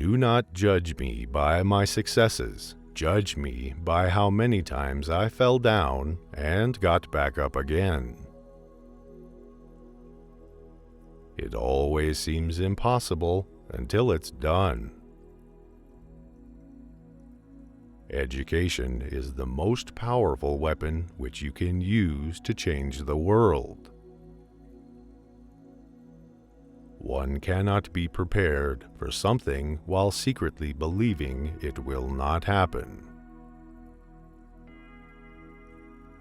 Do not judge me by my successes. Judge me by how many times I fell down and got back up again. It always seems impossible until it's done. Education is the most powerful weapon which you can use to change the world. One cannot be prepared for something while secretly believing it will not happen.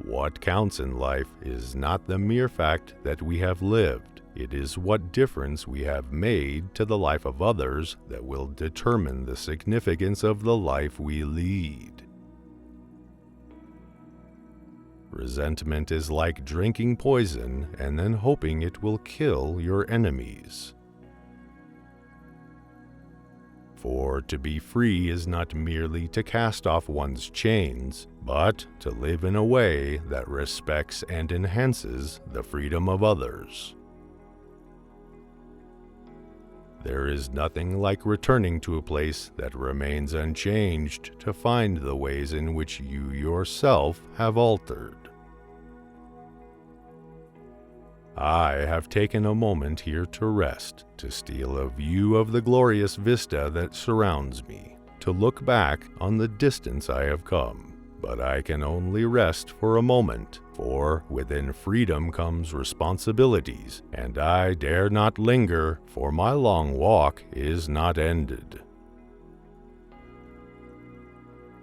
What counts in life is not the mere fact that we have lived. It is what difference we have made to the life of others that will determine the significance of the life we lead. Resentment is like drinking poison and then hoping it will kill your enemies. For to be free is not merely to cast off one's chains, but to live in a way that respects and enhances the freedom of others. There is nothing like returning to a place that remains unchanged to find the ways in which you yourself have altered. I have taken a moment here to rest, to steal a view of the glorious vista that surrounds me, to look back on the distance I have come. But I can only rest for a moment, for within freedom comes responsibilities, and I dare not linger, for my long walk is not ended.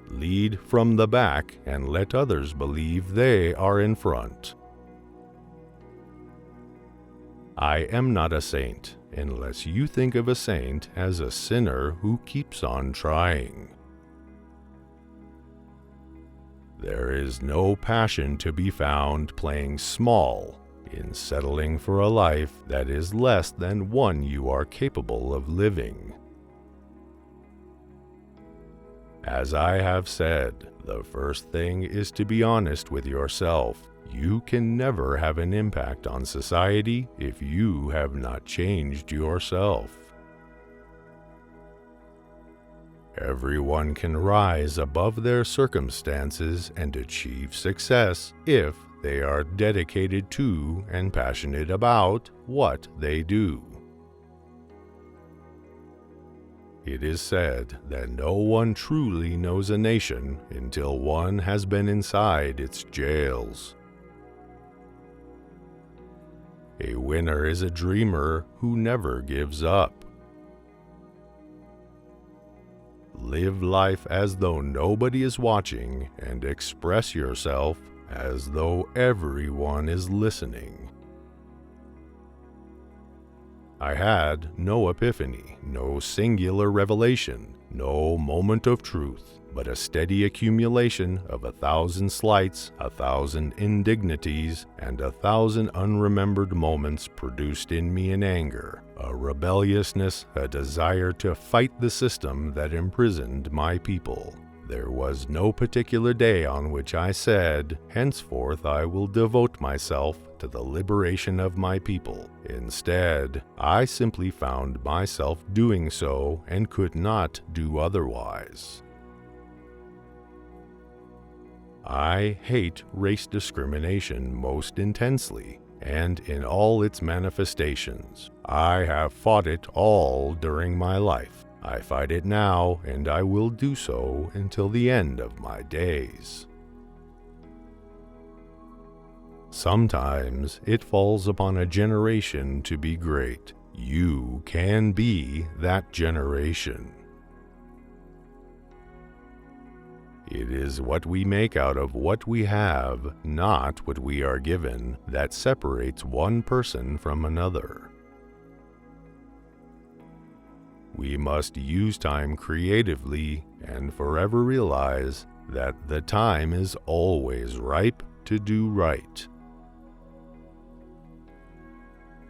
Lead from the back and let others believe they are in front. I am not a saint, unless you think of a saint as a sinner who keeps on trying. There is no passion to be found playing small in settling for a life that is less than one you are capable of living. As I have said, the first thing is to be honest with yourself. You can never have an impact on society if you have not changed yourself. Everyone can rise above their circumstances and achieve success if they are dedicated to and passionate about what they do. It is said that no one truly knows a nation until one has been inside its jails. A winner is a dreamer who never gives up. Live life as though nobody is watching and express yourself as though everyone is listening. I had no epiphany, no singular revelation, no moment of truth, but a steady accumulation of 1,000 slights, 1,000 indignities, and 1,000 unremembered moments produced in me in anger, a rebelliousness, a desire to fight the system that imprisoned my people. There was no particular day on which I said, henceforth I will devote myself to the liberation of my people. Instead, I simply found myself doing so and could not do otherwise. I hate race discrimination most intensely, and in all its manifestations. I have fought it all during my life. I fight it now, and I will do so until the end of my days. Sometimes it falls upon a generation to be great. You can be that generation. It is what we make out of what we have, not what we are given, that separates one person from another. We must use time creatively and forever realize that the time is always ripe to do right.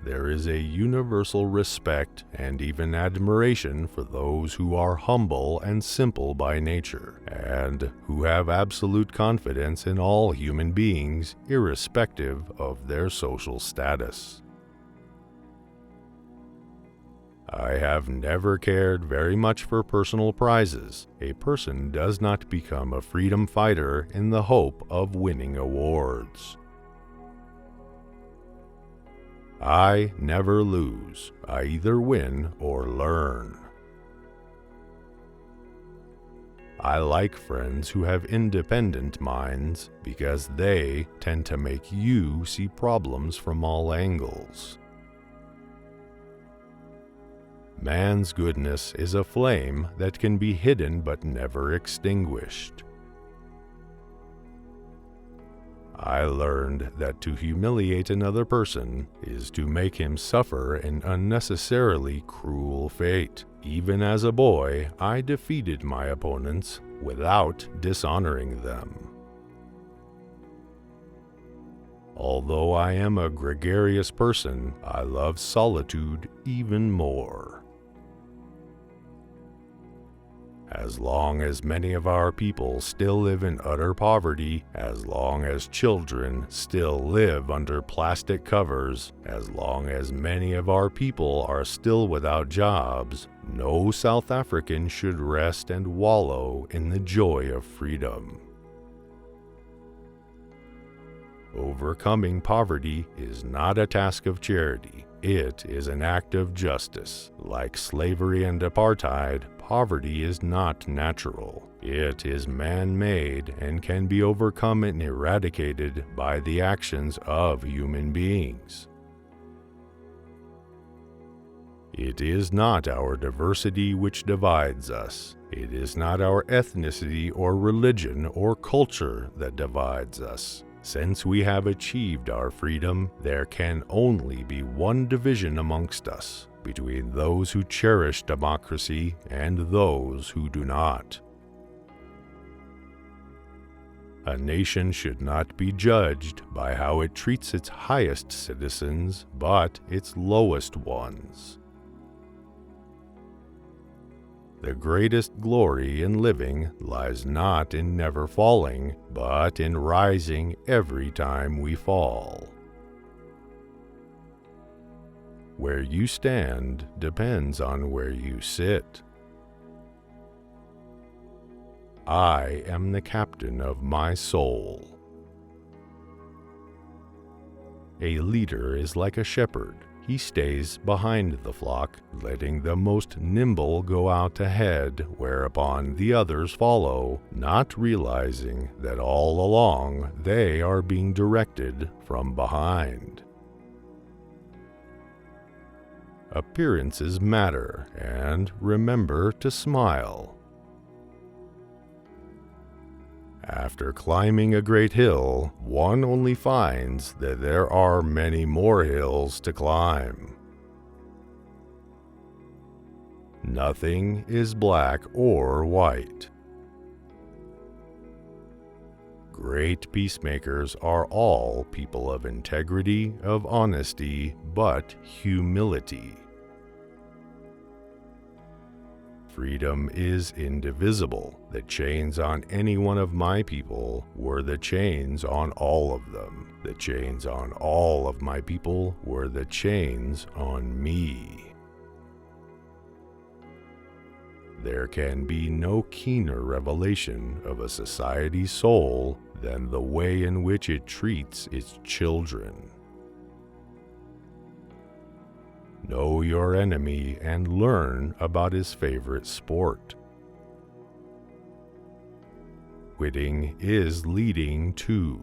There is a universal respect and even admiration for those who are humble and simple by nature, and who have absolute confidence in all human beings, irrespective of their social status. I have never cared very much for personal prizes. A person does not become a freedom fighter in the hope of winning awards. I never lose. I either win or learn. I like friends who have independent minds because they tend to make you see problems from all angles. Man's goodness is a flame that can be hidden but never extinguished. I learned that to humiliate another person is to make him suffer an unnecessarily cruel fate. Even as a boy, I defeated my opponents without dishonoring them. Although I am a gregarious person, I love solitude even more. As long as many of our people still live in utter poverty, as long as children still live under plastic covers, as long as many of our people are still without jobs, no South African should rest and wallow in the joy of freedom. Overcoming poverty is not a task of charity. It is an act of justice. Like slavery and apartheid, poverty is not natural. It is man-made and can be overcome and eradicated by the actions of human beings. It is not our diversity which divides us. It is not our ethnicity or religion or culture that divides us. Since we have achieved our freedom, there can only be one division amongst us, between those who cherish democracy and those who do not. A nation should not be judged by how it treats its highest citizens, but its lowest ones. The greatest glory in living lies not in never falling, but in rising every time we fall. Where you stand depends on where you sit. I am the captain of my soul. A leader is like a shepherd. He stays behind the flock, letting the most nimble go out ahead, whereupon the others follow, not realizing that all along they are being directed from behind. Appearances matter, and remember to smile. After climbing a great hill, one only finds that there are many more hills to climb. Nothing is black or white. Great peacemakers are all people of integrity, of honesty, but humility. Freedom is indivisible. The chains on any one of my people were the chains on all of them. The chains on all of my people were the chains on me. There can be no keener revelation of a society's soul than the way in which it treats its children. Know your enemy and learn about his favorite sport. Quitting is leading too.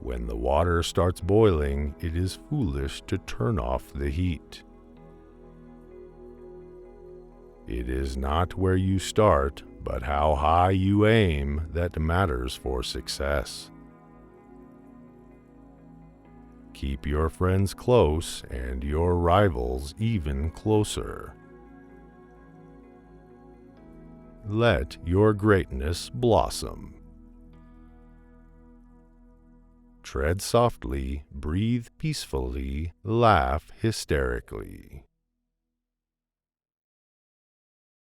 When the water starts boiling, it is foolish to turn off the heat. It is not where you start, but how high you aim that matters for success. Keep your friends close and your rivals even closer. Let your greatness blossom. Tread softly, breathe peacefully, laugh hysterically.